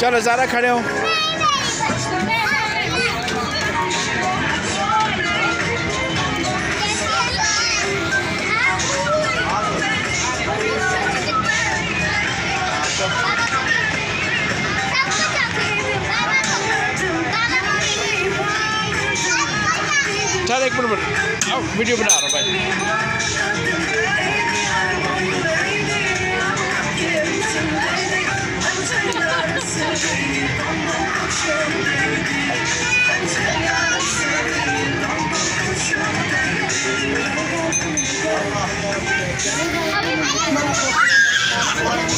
चलो ज़रा खड़े हो। चल एक मिनट वीडियो बना रहा हूँ भाई।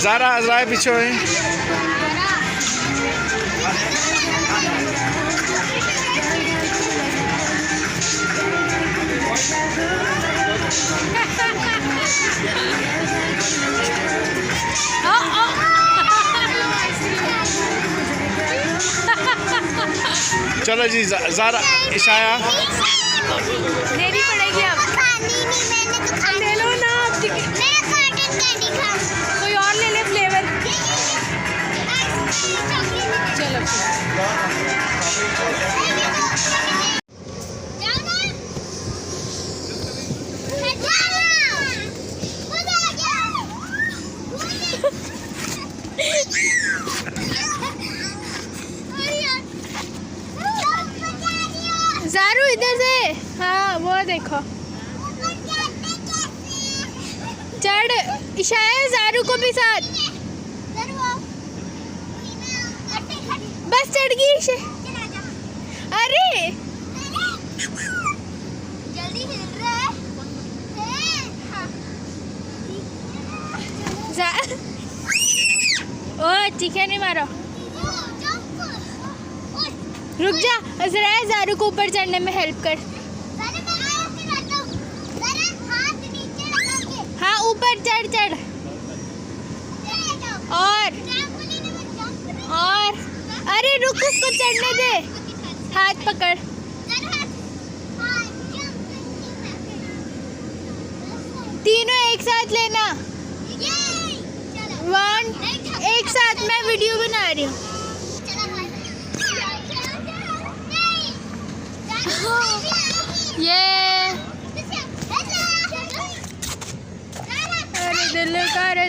ज़रा ज़रा पीछे है। चलो जी ज़रा इशाया देनी पड़ेगी अब। ले लो ना कोई और ले ले फ्लेवर। चलो ज़ारू इधर से। हाँ वो देखो चढ़ इशाया ज़ारू को भी साथ। बस चढ़ गई इशे। अरे जल्दी हिल रहा है। ओ चीखे नहीं मारो। रुक जा जरा ज़ारू को ऊपर चढ़ने में हेल्प कर। हाँ ऊपर चढ़ चढ़। और अरे रुक उसको चढ़ने दे। हाथ पकड़। तीनों एक साथ लेना। 1 एक साथ। मैं वीडियो बना रही हूँ। ये अरे दिल का रे